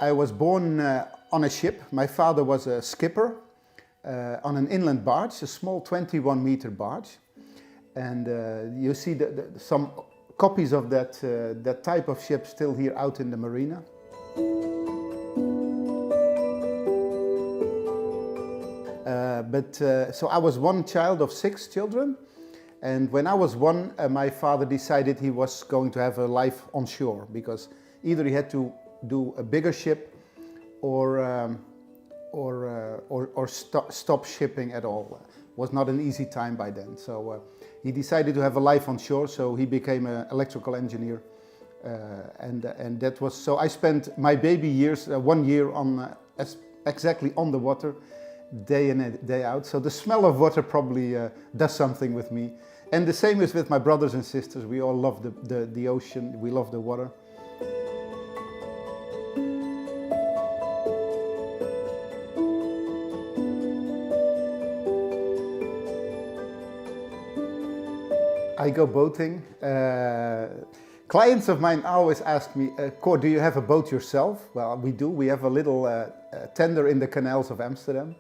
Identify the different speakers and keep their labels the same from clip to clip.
Speaker 1: I was born on a ship. My father was a skipper on an inland barge, a small 21-meter barge. And you see some copies of that type of ship still here out in the marina. So I was one child of 6 children. And when I was one, my father decided he was going to have a life on shore, because either he had to do a bigger ship or stop shipping at all. It was not an easy time by then. So he decided to have a life on shore, so he became an electrical engineer. And that was, so I spent my baby years, 1 year exactly on the water, day in and day out. So the smell of water probably does something with me. And the same is with my brothers and sisters. We all love the ocean, we love the water. I go boating. Clients of mine always ask me, Cor, do you have a boat yourself? Well, we do. We have a little tender in the canals of Amsterdam.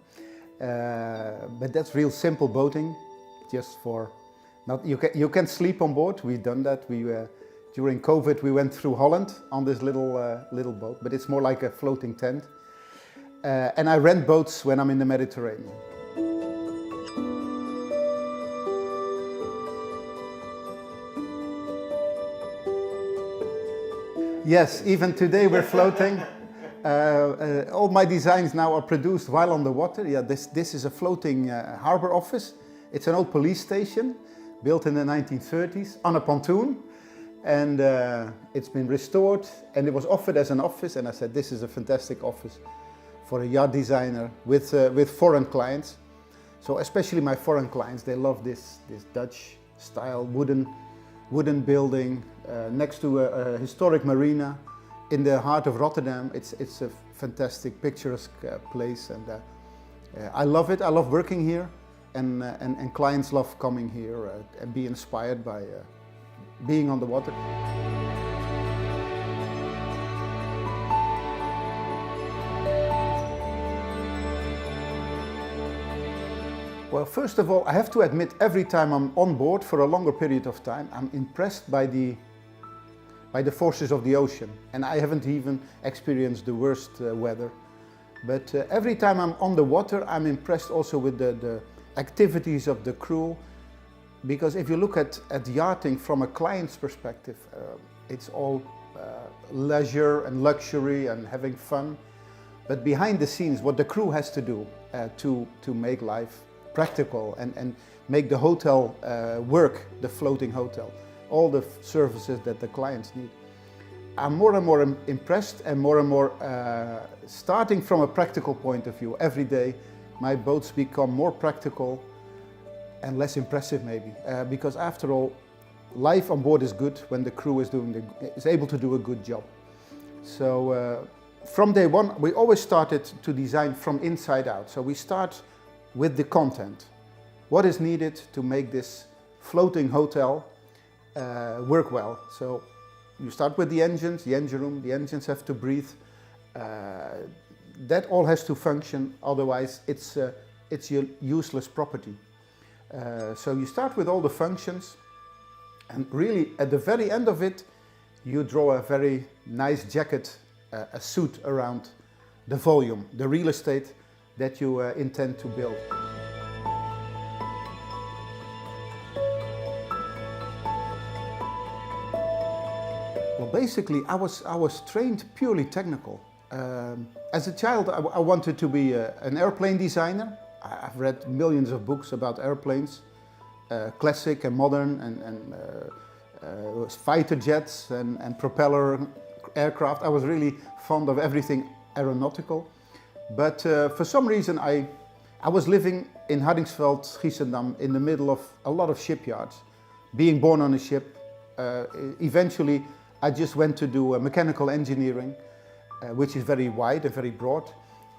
Speaker 1: But that's real simple boating, just for, you can sleep on board. We've done that. During COVID we went through Holland on this little boat, but it's more like a floating tent. And I rent boats when I'm in the Mediterranean. Yes, even today we're floating. All my designs now are produced while on the water. Yeah, this is a floating harbor office. It's an old police station built in the 1930s on a pontoon, and it's been restored, and it was offered as an office, and I said this is a fantastic office for a yacht designer with foreign clients. So especially my foreign clients, they love this Dutch style wooden building next to a historic marina in the heart of Rotterdam. It's a fantastic, picturesque place, and I love it. I love working here, and clients love coming here and be inspired by being on the water. Well, first of all, I have to admit, every time I'm on board for a longer period of time, I'm impressed by the forces of the ocean. And I haven't even experienced the worst weather. But every time I'm on the water, I'm impressed also with the activities of the crew. Because if you look at yachting from a client's perspective, it's all leisure and luxury and having fun. But behind the scenes, what the crew has to do to make life practical and make the hotel work, the floating hotel, all the services that the clients need. I'm more and more impressed, and more starting from a practical point of view. Every day my boats become more practical and less impressive maybe, because after all, life on board is good when the crew is able to do a good job. So from day one we always started to design from inside out. So we start with the content. What is needed to make this floating hotel work well? So you start with the engines, the engine room, the engines have to breathe. That all has to function, otherwise it's your useless property. So you start with all the functions, and really at the very end of it you draw a very nice jacket, a suit around the volume, the real estate that you intend to build. Well, basically I was trained purely technical. As a child I wanted to be an airplane designer. I've read millions of books about airplanes, classic and modern, and fighter jets and propeller aircraft. I was really fond of everything aeronautical. But for some reason I was living in Hardingsveld, Giessendam, in the middle of a lot of shipyards. Being born on a ship, eventually I just went to do mechanical engineering, which is very wide and very broad.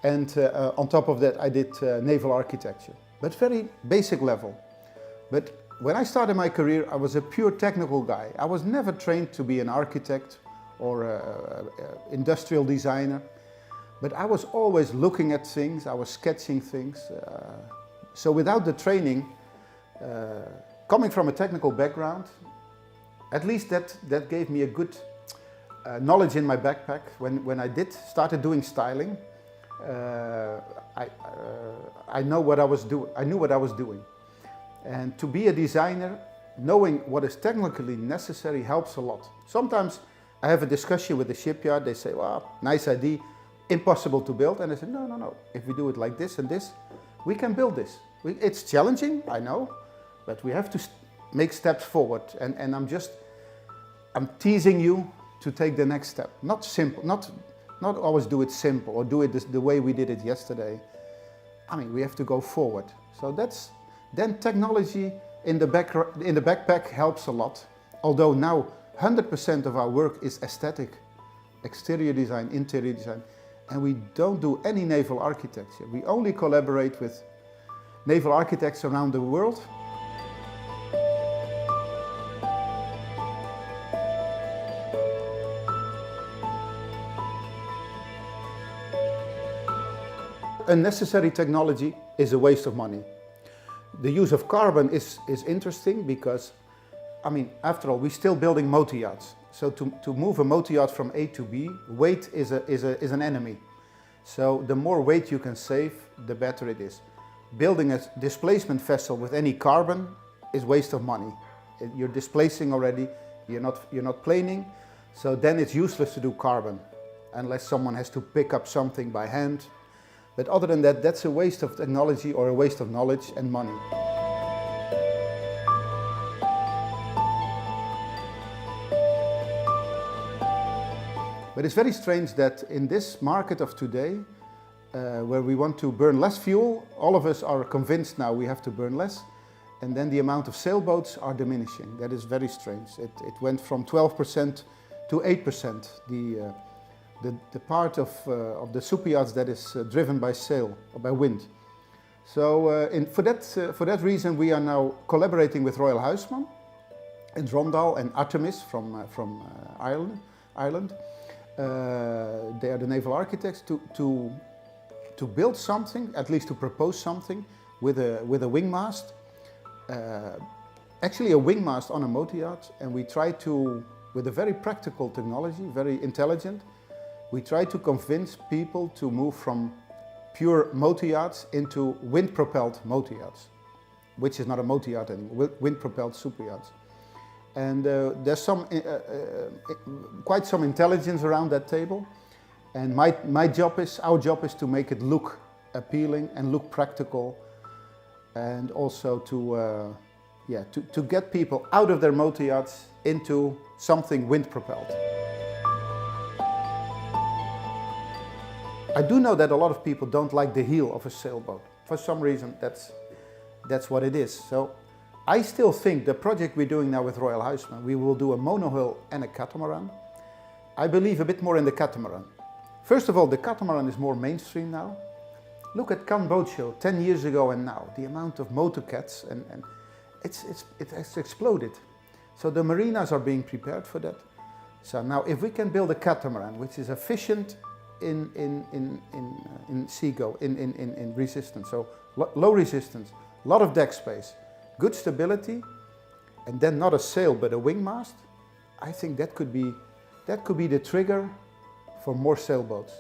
Speaker 1: And on top of that I did naval architecture, but very basic level. But when I started my career I was a pure technical guy. I was never trained to be an architect or an industrial designer. But I was always looking at things, I was sketching things. So without the training, coming from a technical background, at least that gave me a good knowledge in my backpack. When I started doing styling, I know what I was doing. I knew what I was doing. And to be a designer, knowing what is technically necessary helps a lot. Sometimes I have a discussion with the shipyard. They say, "Well, nice idea, impossible to build." And I say, no. If we do it like this and this, we can build this. It's challenging, I know, but we have to make steps forward. And I'm teasing you to take the next step. Not simple, not always do it simple or do it the way we did it yesterday. I mean, we have to go forward. So then technology in the backpack helps a lot. Although now 100% of our work is aesthetic, exterior design, interior design, and we don't do any naval architecture. We only collaborate with naval architects around the world. Unnecessary technology is a waste of money. The use of carbon is interesting because, I mean, after all, we're still building motor yachts. So to move a motor yacht from A to B, weight is an enemy. So the more weight you can save, the better it is. Building a displacement vessel with any carbon is waste of money. You're displacing already, you're not planing, so then it's useless to do carbon, unless someone has to pick up something by hand. But other than that, that's a waste of technology or a waste of knowledge and money. But it's very strange that in this market of today, where we want to burn less fuel, all of us are convinced now we have to burn less, and then the amount of sailboats are diminishing. That is very strange. It went from 12% to 8%, the part of the superyachts that is driven by sail or by wind. So for that reason, we are now collaborating with Royal Huisman in Rotterdam and Artemis from Ireland. They are the naval architects to build something, at least to propose something with a wing mast. Actually a wing mast on a motor yacht, and we try to, with a very practical technology, very intelligent, we try to convince people to move from pure motor yachts into wind-propelled motor yachts, which is not a motor yacht anymore, wind-propelled super yachts. And there's quite some intelligence around that table. And our job is to make it look appealing and look practical, and also to get people out of their motor yachts into something wind-propelled. I do know that a lot of people don't like the heel of a sailboat. For some reason, that's what it is. So I still think the project we're doing now with Royal Huisman, we will do a monohull and a catamaran. I believe a bit more in the catamaran. First of all, the catamaran is more mainstream now. Look at Cannes Boat Show 10 years ago and now, the amount of motorcats, and it has exploded. So the marinas are being prepared for that. So now if we can build a catamaran, which is efficient in seago, in resistance, so low resistance, a lot of deck space, good stability, and then not a sail but a wing mast, I think that could be the trigger for more sailboats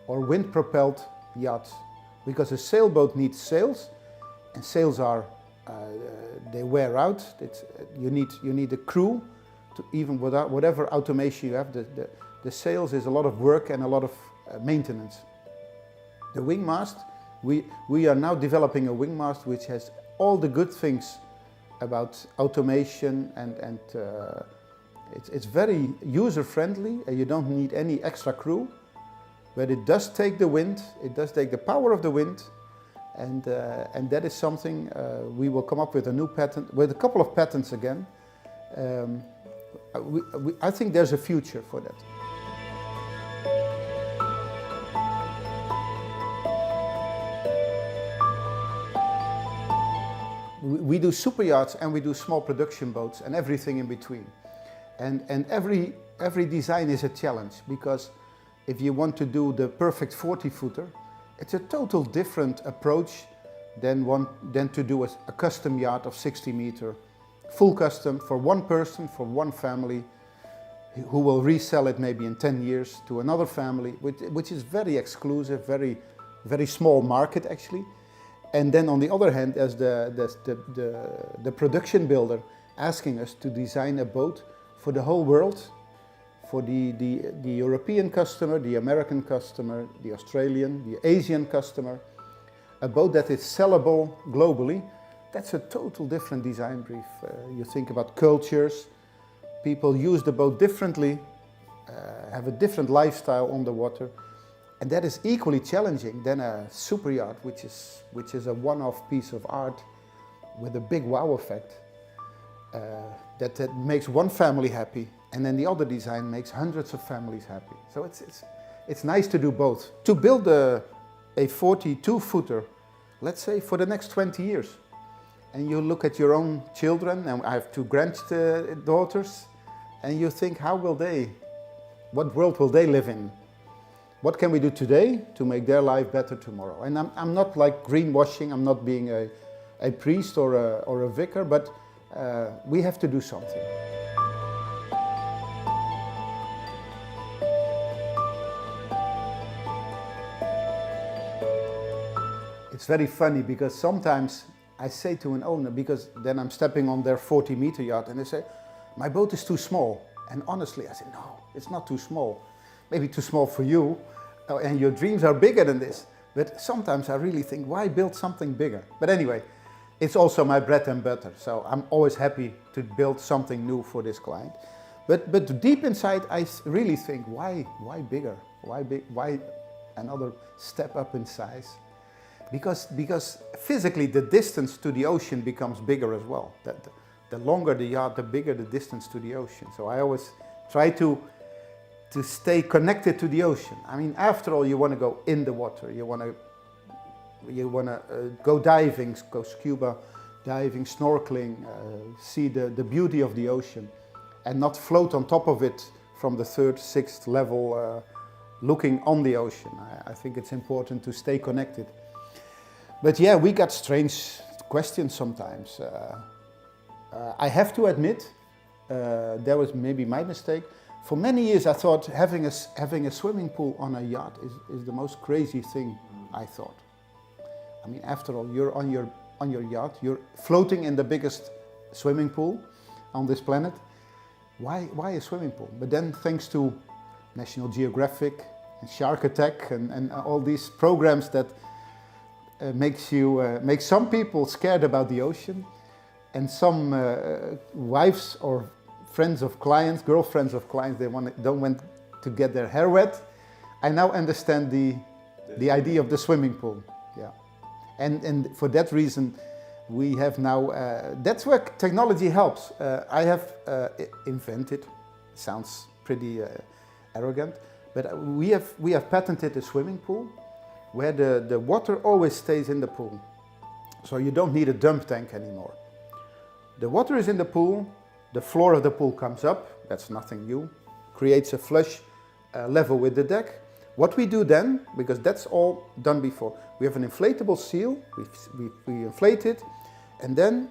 Speaker 1: or wind-propelled yachts, because a sailboat needs sails, and sails are they wear out. You need a crew to, even without whatever automation you have. The sails is a lot of work and a lot of maintenance. The wing mast, we are now developing a wing mast which has all the good things about automation, and it's very user-friendly, and you don't need any extra crew, but it does take the wind, it does take the power of the wind, and that is something we will come up with a new patent, with a couple of patents again. I think there's a future for that. We do super yachts and we do small production boats and everything in between. And every design is a challenge, because if you want to do the perfect 40-footer, it's a total different approach than to do a custom yacht of 60 meter, full custom for one person, for one family, who will resell it maybe in 10 years to another family, which is very exclusive, very small market actually. And then on the other hand, as the production builder asking us to design a boat for the whole world, for the European customer, the American customer, the Australian, the Asian customer, a boat that is sellable globally. That's a total different design brief. You think about cultures, people use the boat differently, have a different lifestyle on the water, and that is equally challenging than a super yacht, which is a one-off piece of art with a big wow effect that makes one family happy, and then the other design makes hundreds of families happy. So it's nice to do both. To build a 42-footer, let's say for the next 20 years, and you look at your own children, and I have 2 granddaughters, and you think, what world will they live in? What can we do today to make their life better tomorrow? And I'm not like greenwashing, I'm not being a priest or a vicar, but we have to do something. It's very funny because sometimes I say to an owner, because then I'm stepping on their 40-meter yacht, and they say, my boat is too small. And honestly, I say, no, it's not too small. Maybe too small for you, and your dreams are bigger than this. But sometimes I really think, why build something bigger? But anyway, it's also my bread and butter. So I'm always happy to build something new for this client. But deep inside, I really think, why bigger? Why another step up in size? Because physically the distance to the ocean becomes bigger as well. The longer the yacht, the bigger the distance to the ocean. So I always try to stay connected to the ocean. I mean, after all, you want to go in the water. You want to go diving, go scuba diving, snorkeling, see the beauty of the ocean, and not float on top of it from the 3rd, 6th level, looking on the ocean. I think it's important to stay connected. But yeah, we got strange questions sometimes. I have to admit, that was maybe my mistake. For many years I thought having a swimming pool on a yacht is the most crazy thing, I thought. I mean, after all, you're on your yacht, you're floating in the biggest swimming pool on this planet. Why a swimming pool? But then thanks to National Geographic and Shark Attack and all these programs that make some people scared about the ocean, and some wives or friends of clients, girlfriends of clients, don't want to get their hair wet. I now understand the idea of the swimming pool. Yeah, and for that reason, we have now. That's where technology helps. I have invented. Sounds pretty arrogant, but we have patented a swimming pool where the water always stays in the pool. So you don't need a dump tank anymore. The water is in the pool, the floor of the pool comes up, that's nothing new, creates a flush level with the deck. What we do then, because that's all done before, we have an inflatable seal, we inflate it, and then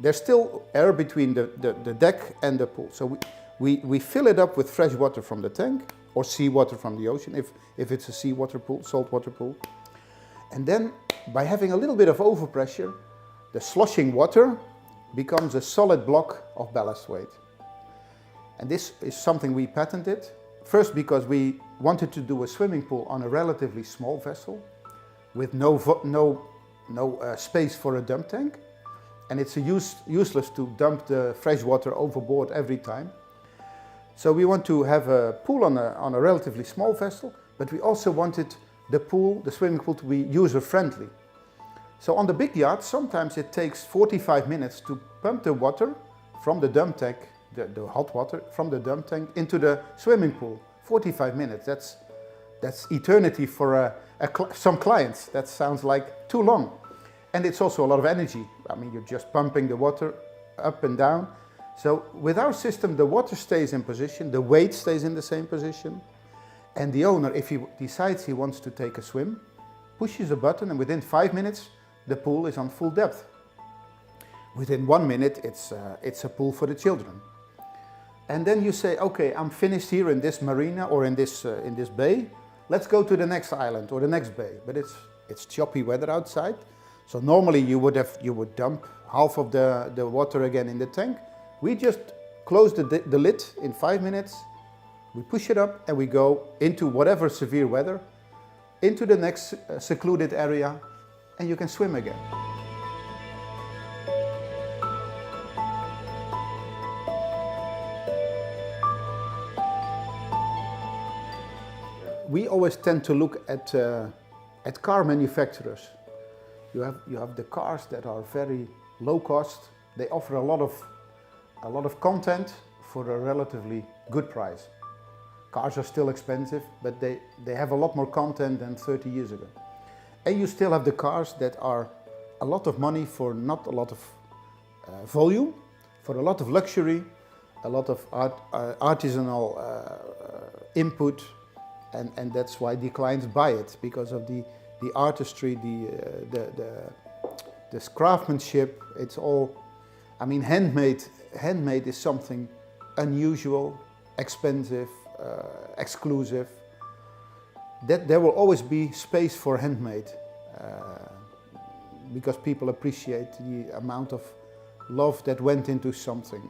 Speaker 1: there's still air between the deck and the pool. So we fill it up with fresh water from the tank, or seawater from the ocean, if it's a seawater pool, saltwater pool. And then, by having a little bit of overpressure, the sloshing water becomes a solid block of ballast weight. And this is something we patented. First, because we wanted to do a swimming pool on a relatively small vessel with no space for a dump tank. And it's useless to dump the fresh water overboard every time. So we want to have a pool on a relatively small vessel, but we also wanted the swimming pool, to be user-friendly. So on the big yacht, sometimes it takes 45 minutes to pump the water from the dump tank, the hot water from the dump tank into the swimming pool. 45 minutes, that's eternity for some clients. That sounds like too long. And it's also a lot of energy. I mean, you're just pumping the water up and down. So with our system, the water stays in position, the weight stays in the same position, And the owner, if he decides he wants to take a swim, pushes a button and within 5 minutes the pool is on full depth. Within 1 minute it's a pool for the children. And then you say, okay, I'm finished here in this marina or in this bay. Let's go to the next island or the next bay. But it's choppy weather outside. So normally you would dump half of the water again in the tank. We just close the lid in 5 minutes. We push it up and we go into whatever severe weather, into the next secluded area, and you can swim again. We always tend to look at car manufacturers. You have the cars that are very low cost. They offer a lot of content for a relatively good price. Cars are still expensive, but they have a lot more content than 30 years ago. And you still have the cars that are a lot of money for not a lot of volume, for a lot of luxury, a lot of artisanal input, and that's why the clients buy it, because of the artistry, the craftsmanship. It's all, I mean, handmade is something unusual, expensive, exclusive. That there will always be space for handmade, because people appreciate the amount of love that went into something.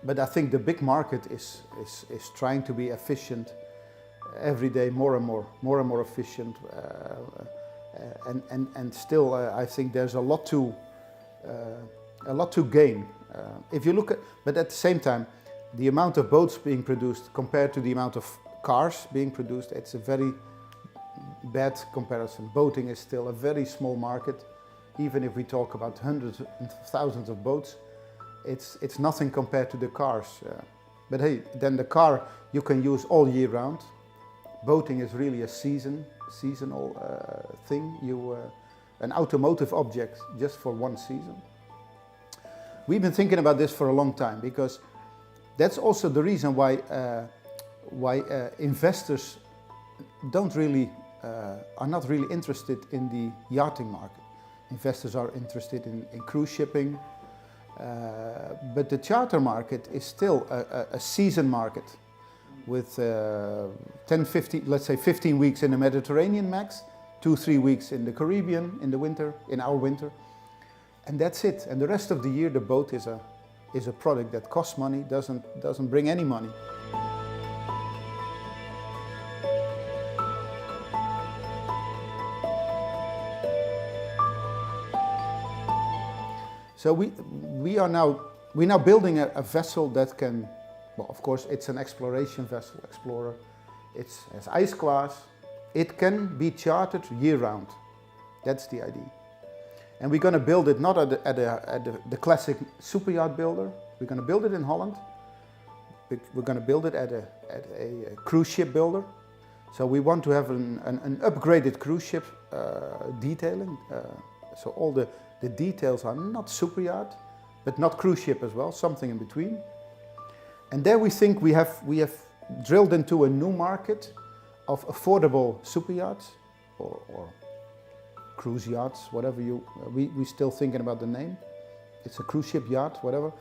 Speaker 1: But I think the big market is trying to be efficient every day, more and more efficient, and still I think there's a lot to gain. If you look at, but at the same time, the amount of boats being produced compared to the amount of cars being produced, it's a very bad comparison. Boating is still a very small market, even if we talk about hundreds and thousands of boats. It's nothing compared to the cars. But hey, then the car you can use all year round. Boating is really a seasonal thing. An automotive object just for one season. We've been thinking about this for a long time, because that's also the reason why investors are not really interested in the yachting market. Investors are interested in cruise shipping, but the charter market is still a season market with 10, 15, let's say 15 weeks in the Mediterranean max, 2-3 weeks in the Caribbean in the winter, in our winter, and that's it. And the rest of the year the boat is a product that costs money, doesn't bring any money. So we're now building a vessel that can, well, of course it's an exploration vessel, explorer. It has ice class. It can be chartered year round. That's the idea. And we're going to build it not at the classic super yacht builder. We're going to build it in Holland. We're going to build it at a cruise ship builder. So we want to have an upgraded cruise ship detailing. So all the details are not super yacht, but not cruise ship as well, something in between. And there we think we have drilled into a new market of affordable super yachts or cruise yachts, whatever we're still thinking about the name. It's a cruise ship yacht, whatever.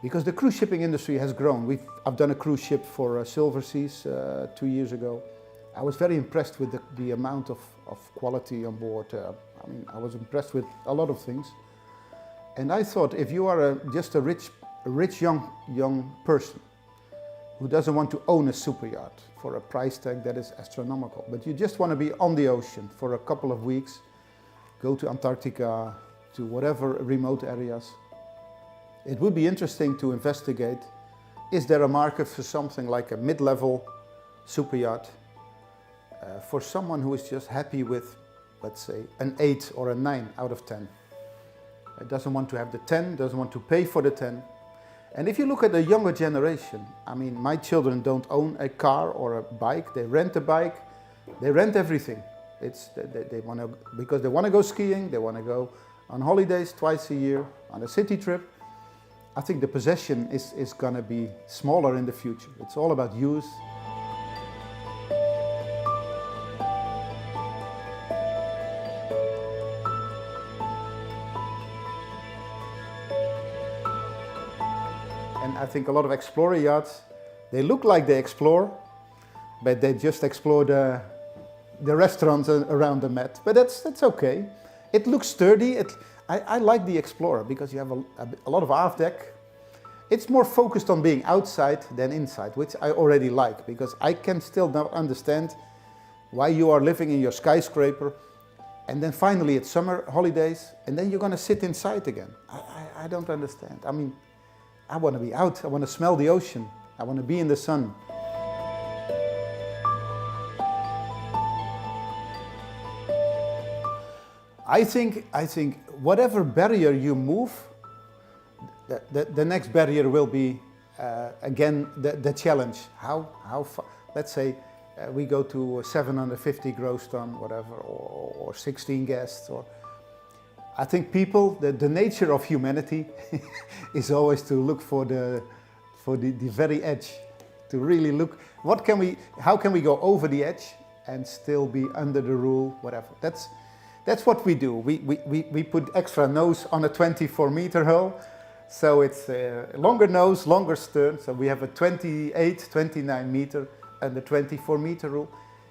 Speaker 1: Because the cruise shipping industry has grown. I've done a cruise ship for Silver Seas 2 years ago. I was very impressed with the amount of quality on board. I mean, I was impressed with a lot of things. And I thought, if you are just a rich young person who doesn't want to own a super yacht for a price tag that is astronomical, but you just want to be on the ocean for a couple of weeks, go to Antarctica, to whatever remote areas, it would be interesting to investigate, is there a market for something like a mid-level super yacht for someone who is just happy with, let's say, an 8 or a 9 out of 10. It doesn't want to have the 10, doesn't want to pay for the 10. And if you look at the younger generation, I mean, my children don't own a car or a bike. They rent a bike, they rent everything. They want to, because they want to go skiing, they want to go on holidays twice a year, on a city trip. I think the possession is going to be smaller in the future. It's all about use. And I think a lot of explorer yachts, they look like they explore, but they just explore the restaurants around the Met. But that's okay. It looks sturdy. I like the Explorer because you have a lot of aft deck. It's more focused on being outside than inside, which I already like, because I can still not understand why you are living in your skyscraper and then finally it's summer holidays and then you're going to sit inside again. I don't understand. I mean, I want to be out. I want to smell the ocean. I want to be in the sun. I think whatever barrier you move, the next barrier will be again the challenge. How far? Let's say we go to 750 gross ton, whatever, or 16 guests. Or I think people, the nature of humanity, is always to look for the very edge, to really look. How can we go over the edge and still be under the rule? Whatever. That's what we do. We put extra nose on a 24-meter hull, so it's a longer nose, longer stern. So we have a 28, 29 meter and the 24-meter rule.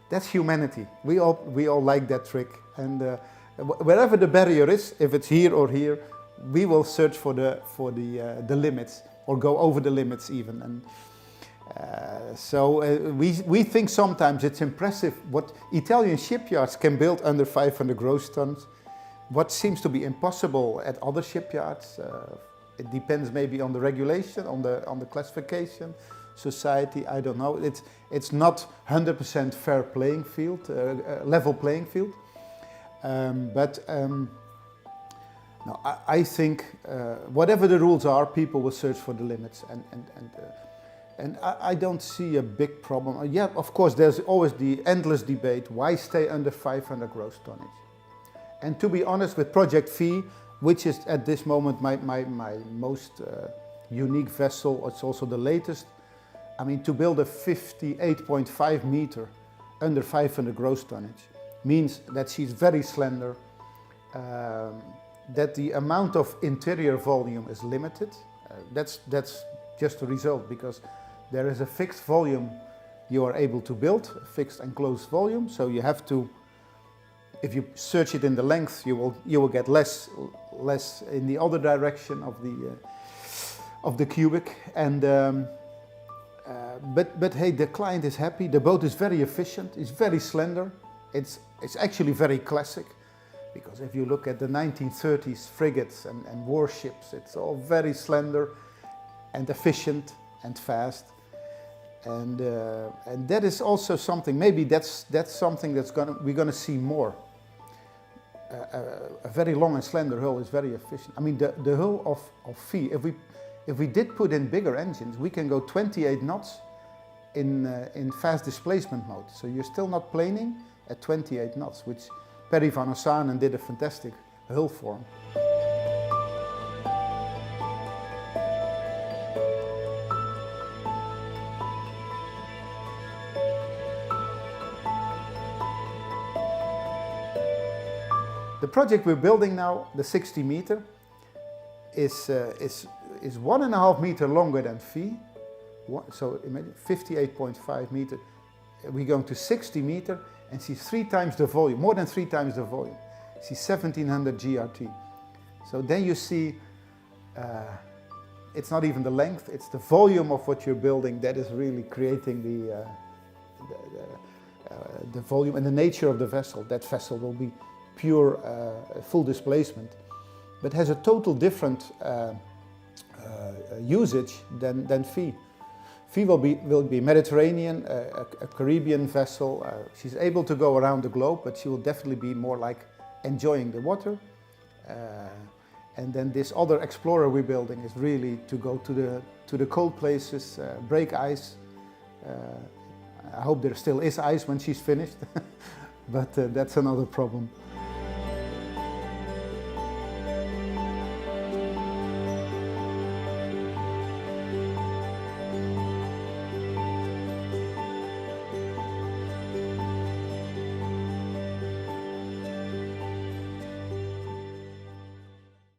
Speaker 1: That's humanity. We all like that trick. And wherever the barrier is, if it's here or here, we will search for the limits or go over the limits even. And we think sometimes it's impressive what Italian shipyards can build under 500 gross tons. What seems to be impossible at other shipyards, it depends maybe on the regulation, on the classification, society. I don't know. It's not 100% fair playing field, level playing field. No, I think whatever the rules are, people will search for the limits, and I don't see a big problem. Yeah, of course, there's always the endless debate, why stay under 500 gross tonnage? And to be honest, with Project V, which is at this moment my most unique vessel, it's also the latest. I mean, to build a 58.5 meter under 500 gross tonnage means that she's very slender, that the amount of interior volume is limited. That's just a result, because there is a fixed volume you are able to build, a fixed enclosed volume. So you have to, if you search it in the length, you will get less in the other direction of the cubic. And but hey, the client is happy. The boat is very efficient. It's very slender. It's actually very classic, because if you look at the 1930s frigates and warships, it's all very slender and efficient and fast. And that is also something, maybe that's something we're gonna see more. A very long and slender hull is very efficient. I mean, the hull of Phi, if we did put in bigger engines, we can go 28 knots in fast displacement mode. So you're still not planing at 28 knots, which Perry van Ossanen did a fantastic hull form. The project we're building now, the 60 meter, is 1.5 meters longer than Phi. So imagine 58.5 meter. We're going to 60 meter, and she's 3 times the volume, more than 3 times the volume. She's 1700 GRT. So then you see, it's not even the length, it's the volume of what you're building that is really creating the volume and the nature of the vessel. That vessel will be pure full displacement, but has a total different usage than Phi. Phi will be Mediterranean, a Caribbean vessel. She's able to go around the globe, but she will definitely be more like enjoying the water. And then this other Explorer we're building is really to go to the cold places, break ice. I hope there still is ice when she's finished, but that's another problem.